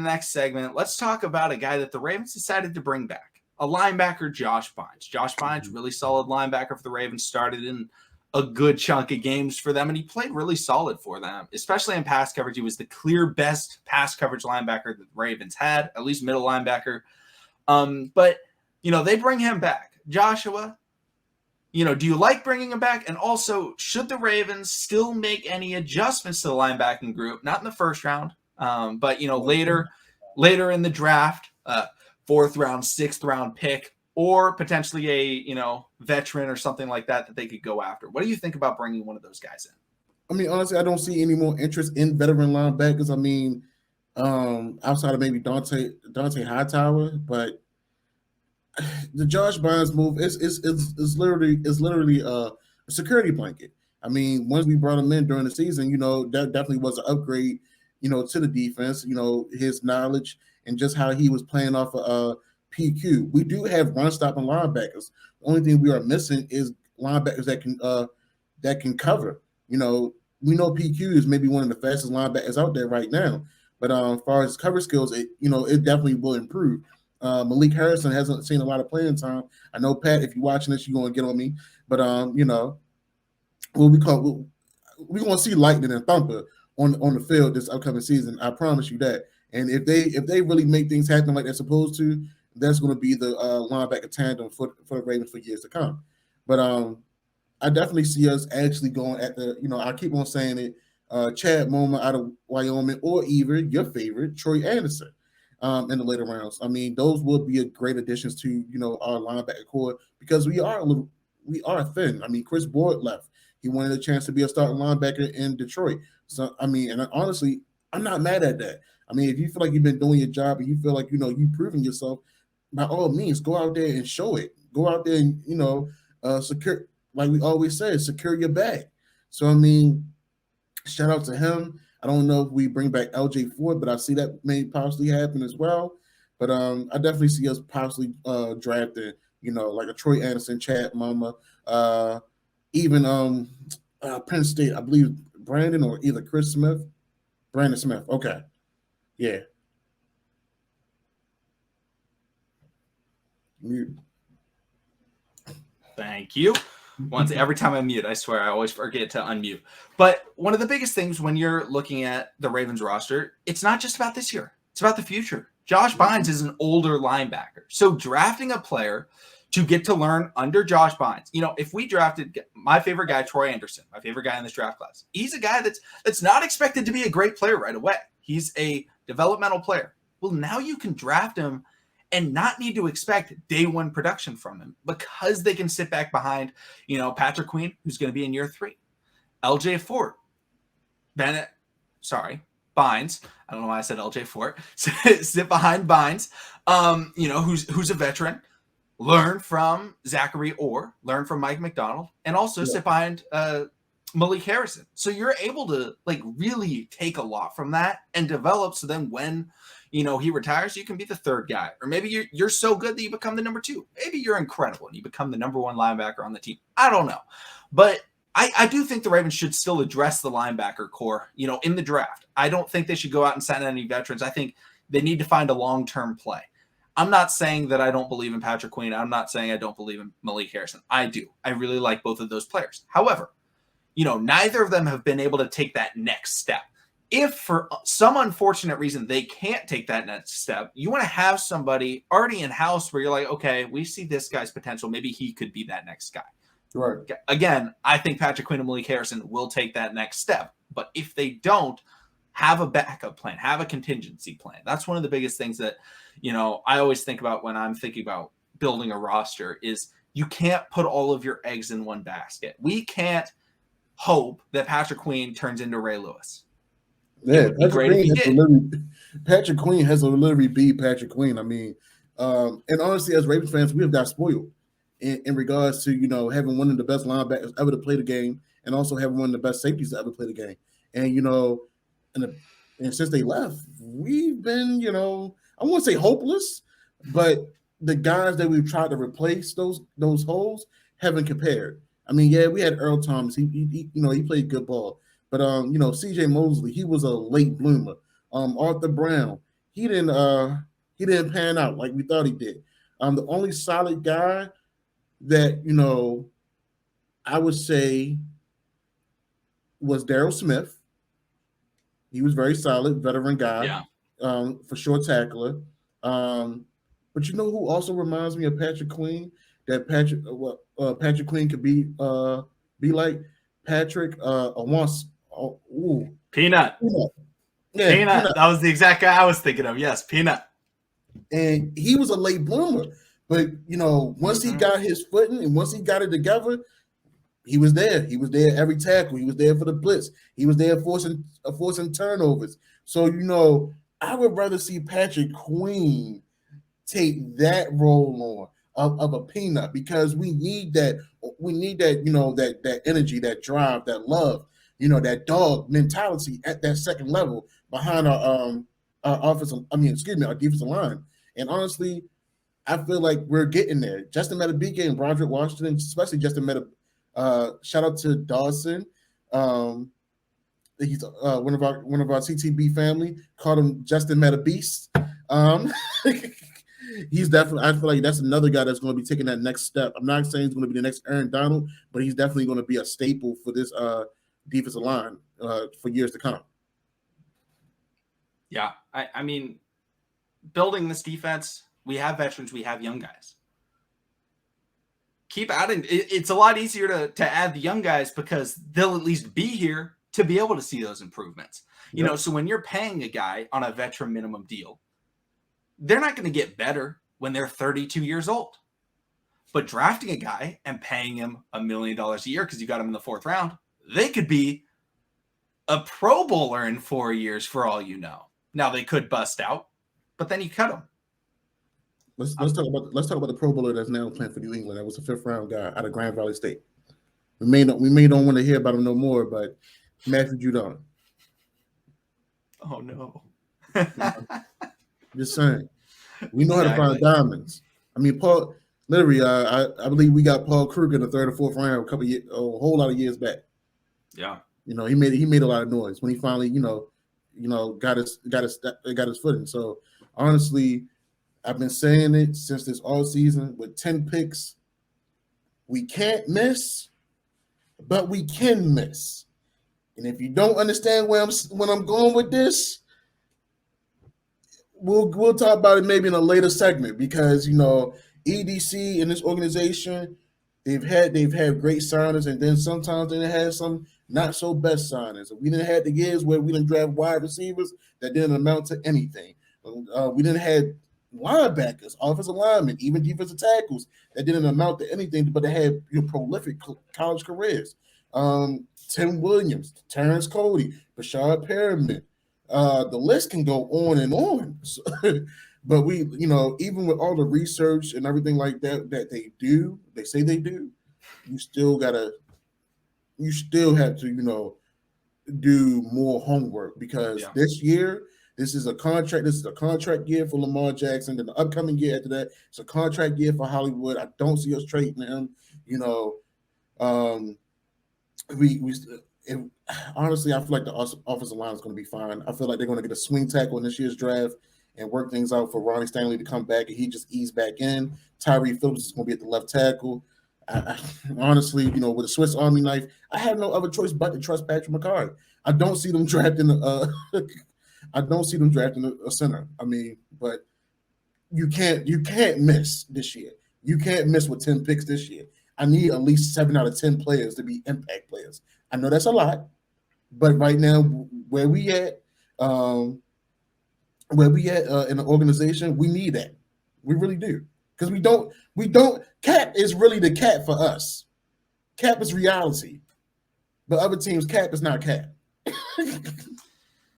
next segment, let's talk about a guy that the Ravens decided to bring back, a linebacker, Josh Bynes. Josh Bynes, really solid linebacker for the Ravens, started in a good chunk of games for them, and he played really solid for them, especially in pass coverage. He was the clear best pass coverage linebacker that the Ravens had, at least middle linebacker. But, they bring him back. Joshua, do you like bringing him back? And also, should the Ravens still make any adjustments to the linebacking group? Not in the first round, but later in the draft, 4th round, 6th round pick, or potentially a veteran or something like that they could go after. What do you think about bringing one of those guys in? I mean, honestly, I don't see any more interest in veteran linebackers. I mean, outside of maybe Dante Hightower, but the Josh Bynes move is literally a security blanket. I mean, once we brought him in during the season, that definitely was an upgrade, to the defense. His knowledge and just how he was playing off of PQ. We do have run stopping linebackers. The only thing we are missing is linebackers that can cover. We know PQ is maybe one of the fastest linebackers out there right now, but as far as cover skills, it definitely will improve. Malik Harrison hasn't seen a lot of playing time. I know, Pat, if you're watching this, you're going to get on me. But, we're going to see lightning and thunder on the field this upcoming season. I promise you that. And if they really make things happen like they're supposed to, that's going to be the linebacker tandem for the Ravens for years to come. But I definitely see us actually going at the, I keep on saying it, Chad Moma out of Wyoming, or even your favorite, Troy Anderson. In the later rounds. I mean, those will be a great additions to, our linebacker core, because we are thin. I mean, Chris Boyd left. He wanted a chance to be a starting linebacker in Detroit. So, I mean, and honestly, I'm not mad at that. I mean, if you feel like you've been doing your job and you feel like, you've proven yourself, by all means, go out there and show it. Go out there and, secure, like we always say, secure your bag. So, I mean, shout out to him. I don't know if we bring back LJ Ford, but I see that may possibly happen as well. But I definitely see us possibly drafting, like a Troy Anderson, Chad Mama, even Penn State, I believe Brandon or either Chris Smith. Brandon Smith. Okay. Yeah. Mute. Thank you. Every time I mute, I swear I always forget to unmute. But one of the biggest things when you're looking at the Ravens roster, it's not just about this year. It's about the future. Josh Bynes is an older linebacker. So drafting a player to get to learn under Josh Bynes, if we drafted my favorite guy, Troy Anderson, my favorite guy in this draft class, he's a guy that's not expected to be a great player right away. He's a developmental player. Well, now you can draft him and not need to expect day one production from him, because they can sit back behind, Patrick Queen, who's going to be in year 3, LJ Fort, Bynes. I don't know why I said LJ Fort. Sit behind Bynes, who's a veteran. Learn from Zachary Orr, learn from Mike McDonald, and also sit behind Malik Harrison. So you're able to really take a lot from that and develop. So then when he retires, you can be the third guy. Or maybe you're so good that you become the number 2. Maybe you're incredible and you become the number 1 linebacker on the team. I don't know. But I do think the Ravens should still address the linebacker core, in the draft. I don't think they should go out and sign any veterans. I think they need to find a long-term play. I'm not saying that I don't believe in Patrick Queen. I'm not saying I don't believe in Malik Harrison. I do. I really like both of those players. However, neither of them have been able to take that next step. If for some unfortunate reason they can't take that next step, you want to have somebody already in-house where you're like, okay, we see this guy's potential. Maybe he could be that next guy. Right. Again, I think Patrick Queen and Malik Harrison will take that next step. But if they don't, have a backup plan, have a contingency plan. That's one of the biggest things that, I always think about when I'm thinking about building a roster is you can't put all of your eggs in one basket. We can't hope that Patrick Queen turns into Ray Lewis. Yeah, Patrick Queen has to literally be Patrick Queen. I mean, and honestly, as Ravens fans, we have got spoiled in regards to, having one of the best linebackers ever to play the game and also having one of the best safeties to ever play the game. And, and since they left, we've been, I won't say hopeless, but the guys that we've tried to replace those holes haven't compared. I mean, yeah, we had Earl Thomas. He played good ball. But, C.J. Mosley, he was a late bloomer. Arthur Brown, he didn't pan out like we thought he did. The only solid guy that I would say was Daryl Smith. He was very solid, veteran guy, Yeah. For sure tackler. But you know who also reminds me of Patrick Queen? That Patrick Queen could be like Patrick Awans. Peanut. Yeah, Peanut. That was the exact guy I was thinking of. Yes, Peanut. And he was a late bloomer, but once he got his footing and once he got it together, he was there. He was there every tackle. He was there for the blitz. He was there forcing turnovers. So I would rather see Patrick Queen take that role on of a Peanut, because we need that. We need that. That energy, that drive, that love. That dog mentality at that second level behind our offensive. Our defensive line. And honestly, I feel like we're getting there. Justin Metabike and Broderick Washington, especially Justin Metabike. Shout out to Dawson. He's one of our CTB family. Called him Justin Metabeast. He's definitely. I feel like that's another guy that's going to be taking that next step. I'm not saying he's going to be the next Aaron Donald, but he's definitely going to be a staple for this defensive line for years to come. Yeah, I mean, building this defense, we have veterans, we have young guys. Keep adding. It's a lot easier to add the young guys because they'll at least be here to be able to see those improvements. So when you're paying a guy on a veteran minimum deal, they're not going to get better when they're 32 years old. But drafting a guy and paying him $1 million a year because you got him in the 4th round, they could be a Pro Bowler in 4 years for all you know. Now they could bust out, but then you cut them. Let's talk about the Pro Bowler that's now playing for New England. That was a 5th round guy out of Grand Valley State. We may don't want to hear about him no more, but Matthew Judon. Oh no. Just saying. We know how to find diamonds. I mean, Paul. Literally, I believe we got Paul Kruger in the 3rd or 4th round a whole lot of years back. Yeah. He made a lot of noise when he finally got his footing. So honestly, I've been saying it since this all season. With 10 picks, we can't miss, but we can miss. And if you don't understand when I'm going with this, we'll talk about it maybe in a later segment, because EDC in this organization, they've had great signings, and then sometimes they had some not so best signings. We didn't have the years where we didn't draft wide receivers that didn't amount to anything. We didn't have linebackers, offensive linemen, even defensive tackles that didn't amount to anything, but they had prolific college careers. Tim Williams, Terrence Cody, Bashard Perriman. The list can go on and on. So, but we, even with all the research and everything like that they say they do, you still have to, do more homework, because this year, this is a contract year for Lamar Jackson. Then the upcoming year after that, it's a contract year for Hollywood. I don't see us trading him. Honestly, I feel like the offensive line is going to be fine. I feel like they're going to get a swing tackle in this year's draft and work things out for Ronnie Stanley to come back, and he just ease back in. Tyree Phillips is going to be at the left tackle. Honestly, with a Swiss Army knife, I have no other choice but to trust Patrick McCarthy. I don't see them drafting a center. I mean, but you can't miss this year. You can't miss with 10 picks this year. I need at least 7 out of 10 players to be impact players. I know that's a lot, but right now, where we at in the organization, we need that. We really do, because we don't. Cap is really the cap for us. Cap is reality, but other teams, cap is not cap.